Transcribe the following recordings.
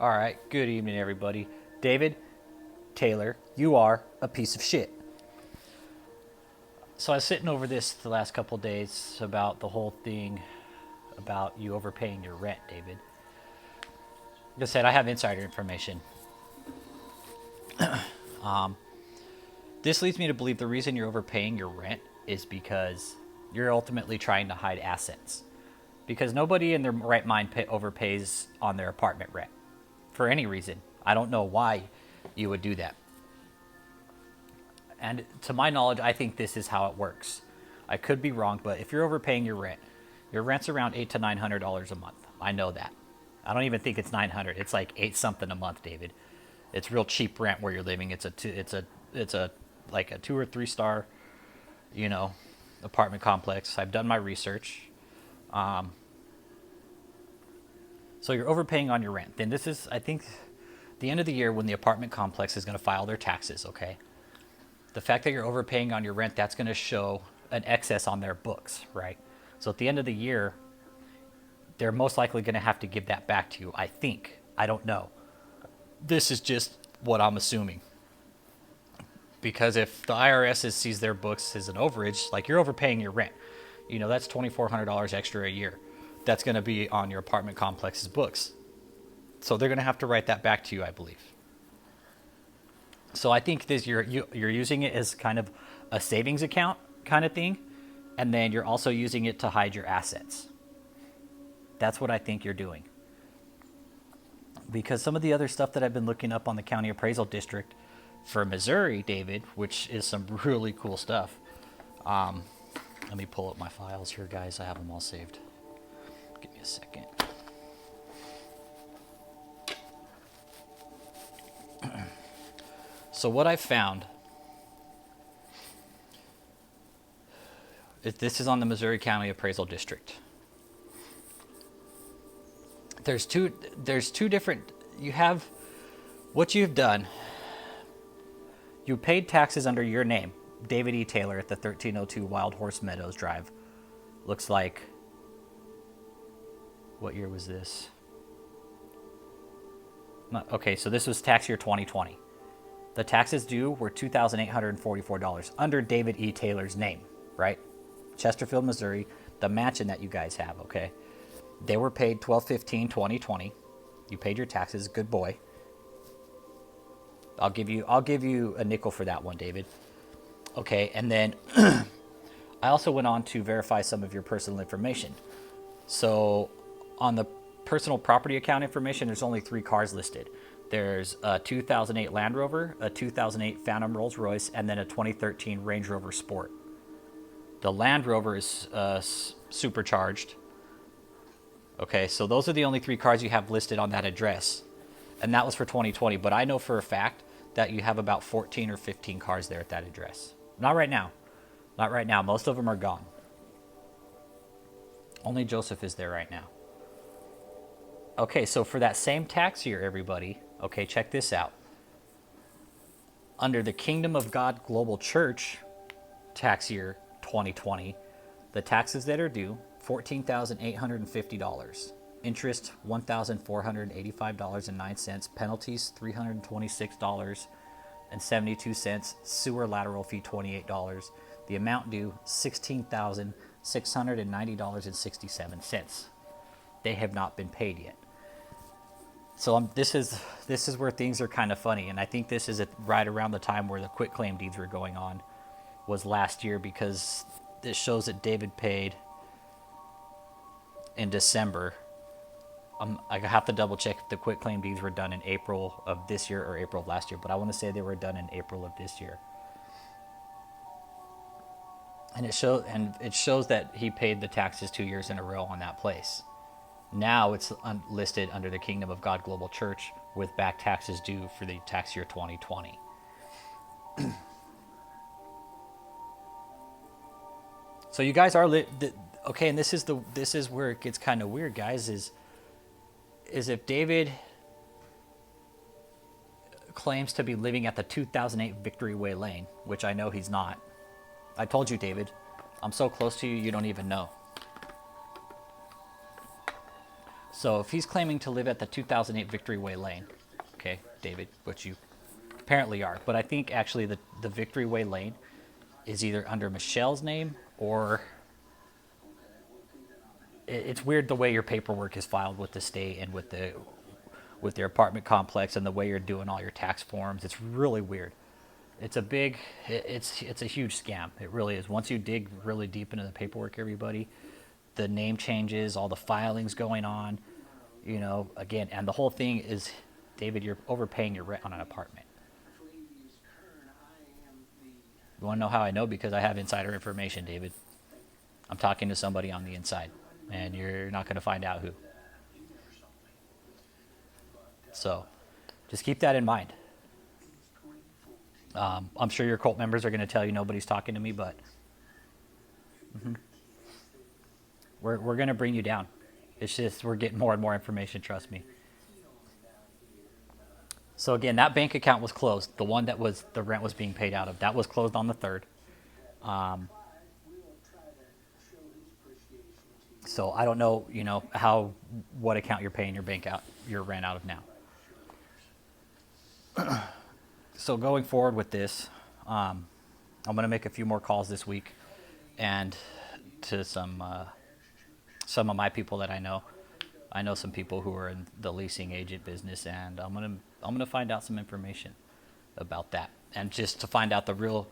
All right, good evening, everybody. David Taylor, you are a piece of shit. So I was sitting over this the last couple of days about the whole thing about you overpaying your rent, David. Like I said, I have insider information. This leads me to believe the reason you're overpaying your rent is because you're ultimately trying to hide assets. Because nobody in their right mind overpays on their apartment rent for any reason. I don't know why you would do that. And to my knowledge, I think this is how it works. I could be wrong, but if you're overpaying your rent's around $800 to $900 a month. I know that. I don't even think it's 900. It's like 8 something a month, David. It's real cheap rent where you're living. It's a like a 2 or 3 star, apartment complex. I've done my research. So you're overpaying on your rent. Then this is, I think, the end of the year when the apartment complex is going to file their taxes, okay? The fact that you're overpaying on your rent, that's going to show an excess on their books, right? So at the end of the year, they're most likely going to have to give that back to you, I think. I don't know. This is just what I'm assuming. Because if the IRS sees their books as an overage, like you're overpaying your rent, that's $2,400 extra a year. That's going to be on your apartment complex's books. So they're going to have to write that back to you, I believe. So I think this you're using it as kind of a savings account kind of thing, and then you're also using it to hide your assets. That's what I think you're doing. Because some of the other stuff that I've been looking up on the county appraisal district for Missouri, David, which is some really cool stuff. Let me pull up my files here, guys. I have them all saved. Give me a second. So what I found, this is on the Missouri County Appraisal District. There's two different, you have, what you've done, you paid taxes under your name, David E. Taylor at the 1302 Wild Horse Meadows Drive. Looks like, what year was this? Okay, so this was tax year 2020. The taxes due were $2,844 under David E. Taylor's name, right? Chesterfield, Missouri, the mansion that you guys have, okay? They were paid $12/15/2020. You paid your taxes, good boy. I'll give you a nickel for that one, David. Okay, and then I also went on to verify some of your personal information. So on the personal property account information, there's only 3 cars listed. There's a 2008 Land Rover, a 2008 Phantom Rolls Royce, and then a 2013 Range Rover Sport. The Land Rover is supercharged. Okay, so those are the only 3 cars you have listed on that address. And that was for 2020, but I know for a fact that you have about 14 or 15 cars there at that address. Not right now. Not right now. Most of them are gone. Only Joseph is there right now. Okay, so for that same tax year, everybody, okay, check this out. Under the Kingdom of God Global Church tax year 2020, the taxes that are due, $14,850. Interest, $1,485.09. Penalties, $326.72. Sewer lateral fee, $28. The amount due, $16,690.67. They have not been paid yet. So this is where things are kind of funny, and I think this is right around the time where the quitclaim deeds were going on, was last year, because this shows that David paid in December. I have to double check if the quitclaim deeds were done in April of this year or April of last year, but I want to say they were done in April of this year. And it shows that he paid the taxes 2 years in a row on that place. Now it's listed under the Kingdom of God Global Church with back taxes due for the tax year 2020. So you guys are okay, and this is where it gets kind of weird, guys. Is if David claims to be living at the 2008 Victory Way Lane, which I know he's not. I told you, David, I'm so close to you, you don't even know. So if he's claiming to live at the 2008 Victory Way Lane, okay, David, which you apparently are, but I think actually the Victory Way Lane is either under Michelle's name or it's weird the way your paperwork is filed with the state and with their apartment complex and the way you're doing all your tax forms. It's really weird. It's a big, it's a huge scam. It really is. Once you dig really deep into the paperwork, everybody, the name changes, all the filings going on, you know, again, and the whole thing is, David, you're overpaying your rent on an apartment. You want to know how I know? Because I have insider information, David. I'm talking to somebody on the inside, and you're not going to find out who. So just keep that in mind. I'm sure your cult members are going to tell you nobody's talking to me, but we're going to bring you down. It's just we're getting more and more information, trust me. So again, that bank account was closed. The one that was the rent was being paid out of, that was closed on the 3rd. So I don't know, you know, what account you're paying your rent out of now. So going forward with this, I'm going to make a few more calls this week, and to some of my people that I know. I know some people who are in the leasing agent business, and I'm gonna find out some information about that, and just to find out the real,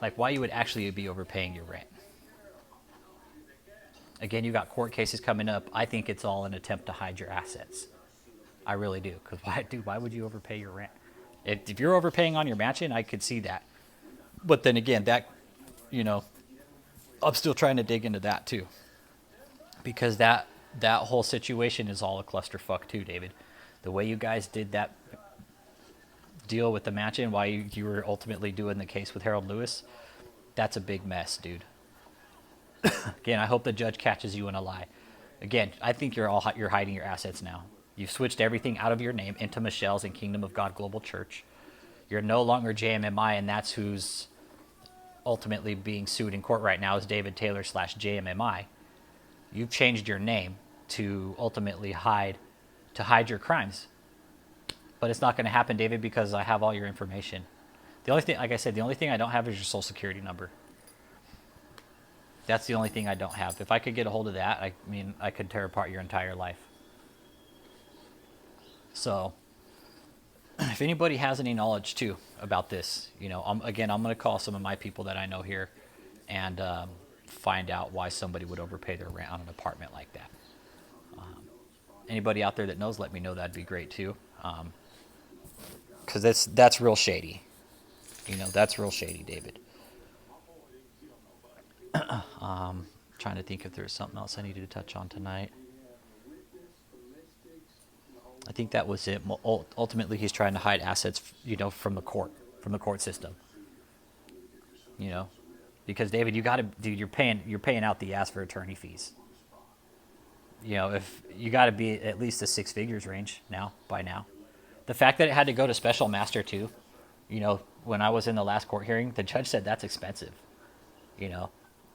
like, why you would actually be overpaying your rent. Again, you got court cases coming up. I think it's all an attempt to hide your assets. I really do. Because why would you overpay your rent? If you're overpaying on your mansion, I could see that. But then again, that, you know, I'm still trying to dig into that too. Because that whole situation is all a clusterfuck too, David. The way you guys did that deal with the mansion, why you were ultimately doing the case with Harold Lewis, that's a big mess, dude. Again, I hope the judge catches you in a lie. Again, I think you're hiding your assets now. You've switched everything out of your name into Michelle's and Kingdom of God Global Church. You're no longer JMMI, and that's who's ultimately being sued in court right now is David Taylor / JMMI. You've changed your name to ultimately hide your crimes. But it's not going to happen, David, because I have all your information. The only thing, like I said, the only thing I don't have is your social security number. That's the only thing I don't have. If I could get a hold of that, I mean, I could tear apart your entire life. So, if anybody has any knowledge too about this, you know, I'm going to call some of my people that I know here and find out why somebody would overpay their rent on an apartment like that. Anybody out there that knows, let me know. That'd be great too. Because that's real shady. You know, that's real shady, David. Trying to think if there's something else I needed to touch on tonight. I think that was it. Ultimately, he's trying to hide assets, you know, from the court system. You know, because David, you're paying out the ass for attorney fees. You know, if you got to be at least the 6 figures range by now. The fact that it had to go to special master too, you know, when I was in the last court hearing, the judge said that's expensive. You know,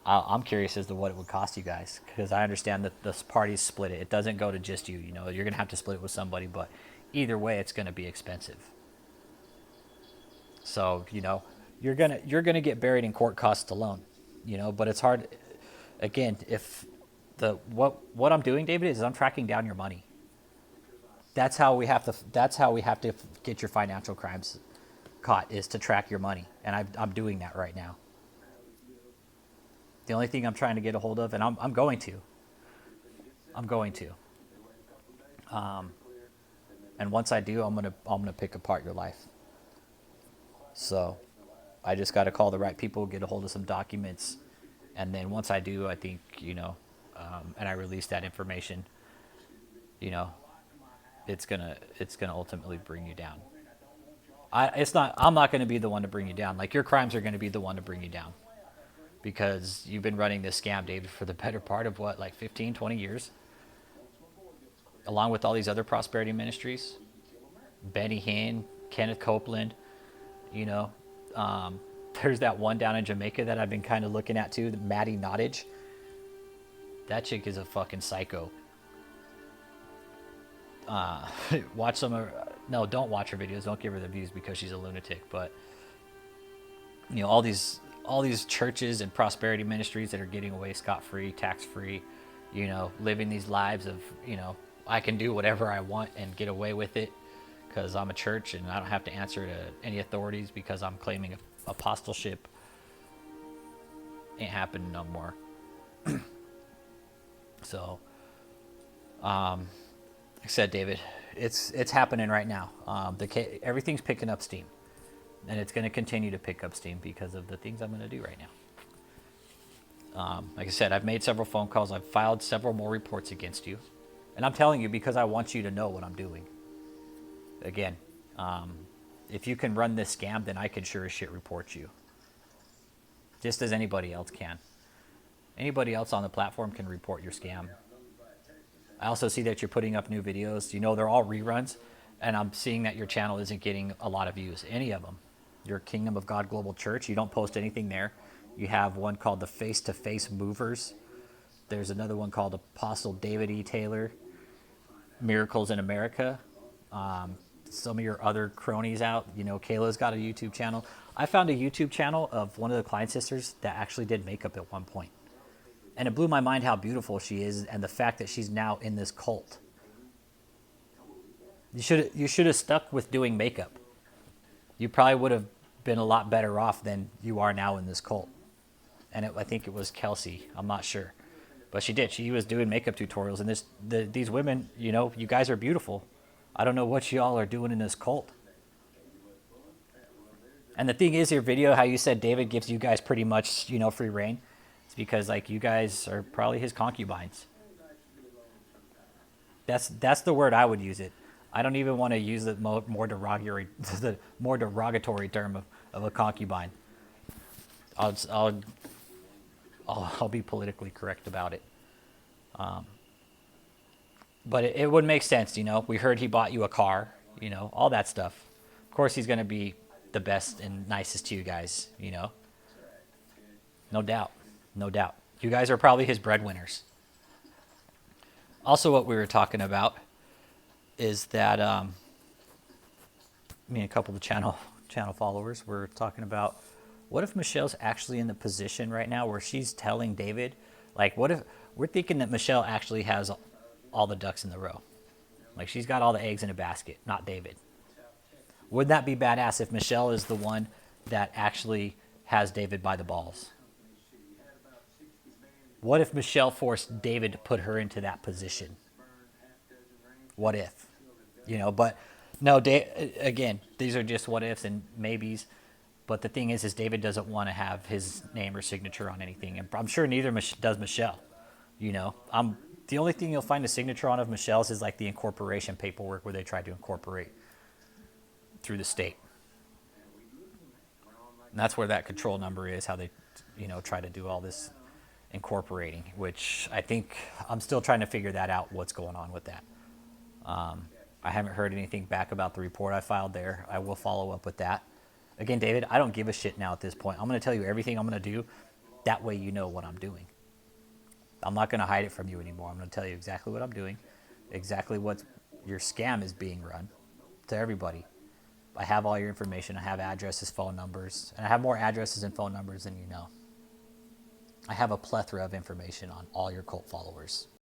I'm curious as to what it would cost you guys, because I understand that the parties split it. It doesn't go to just you. You know, you're gonna have to split it with somebody, but either way, it's gonna be expensive. So, you know, you're gonna get buried in court costs alone. You know, but it's hard. Again, if what I'm doing, David, is I'm tracking down your money. That's how we have to get your financial crimes caught, is to track your money, and I'm doing that right now. The only thing I'm trying to get a hold of, and I'm going to. And once I do, I'm gonna pick apart your life. So, I just got to call the right people, get a hold of some documents, and then once I do, I think, you know, and I release that information, you know, it's gonna ultimately bring you down. I'm not gonna be the one to bring you down. Like, your crimes are gonna be the one to bring you down. Because you've been running this scam, David, for the better part of what, like 15, 20 years? Along with all these other prosperity ministries. Benny Hinn, Kenneth Copeland, you know. There's that one down in Jamaica that I've been kind of looking at too, Maddie Nottage. That chick is a fucking psycho. Watch some of, no, don't watch her videos. Don't give her the views because she's a lunatic. But all these churches and prosperity ministries that are getting away scot-free, tax-free, living these lives of, I can do whatever I want and get away with it because I'm a church and I don't have to answer to any authorities because I'm claiming apostleship. Ain't happening no more. So, like I said, David, it's happening right now. Everything's picking up steam, and it's going to continue to pick up steam because of the things I'm going to do right now. Like I said, I've made several phone calls. I've filed several more reports against you, and I'm telling you because I want you to know what I'm doing. Again, if you can run this scam, then I can sure as shit report you, just as anybody else can. Anybody else on the platform can report your scam. I also see that you're putting up new videos. They're all reruns, and I'm seeing that your channel isn't getting a lot of views, any of them. Your Kingdom of God Global Church, you don't post anything there. You have one called the Face-to-Face Movers. There's another one called Apostle David E. Taylor, Miracles in America. Some of your other cronies out, Kayla's got a YouTube channel. I found a YouTube channel of one of the Klein sisters that actually did makeup at one point. And it blew my mind how beautiful she is and the fact that she's now in this cult. You should have stuck with doing makeup. You probably would have been a lot better off than you are now in this cult. And I think it was Kelsey. I'm not sure. But she did. She was doing makeup tutorials. And these women, you guys are beautiful. I don't know what y'all are doing in this cult. And the thing is, your video, how you said David gives you guys pretty much, free reign. It's because you guys are probably his concubines. That's the word I would use it. I don't even want to use the more derogatory term of a concubine. I'll be politically correct about it. But it would make sense, We heard he bought you a car, all that stuff. Of course, he's going to be the best and nicest to you guys, No doubt. No doubt. You guys are probably his breadwinners. Also, what we were talking about is that me and a couple of the channel followers were talking about, what if Michelle's actually in the position right now where she's telling David, what if we're thinking that Michelle actually has all the ducks in the row? She's got all the eggs in a basket, not David. Wouldn't that be badass if Michelle is the one that actually has David by the balls? What if Michelle forced David to put her into that position? What if? But no, again, these are just what ifs and maybes. But the thing is David doesn't want to have his name or signature on anything. And I'm sure neither does Michelle. The only thing you'll find a signature on of Michelle's is the incorporation paperwork where they tried to incorporate through the state. And that's where that control number is, how they, try to do all this incorporating, which I think I'm still trying to figure that out, what's going on with that. I haven't heard anything back about the report I filed there. I will follow up with that. Again, David, I don't give a shit now at this point. I'm going to tell you everything I'm going to do. That way you know what I'm doing. I'm not going to hide it from you anymore. I'm going to tell you exactly what I'm doing, exactly what your scam is being run to everybody. I have all your information. I have addresses, phone numbers, and I have more addresses and phone numbers than you know. I have a plethora of information on all your cult followers.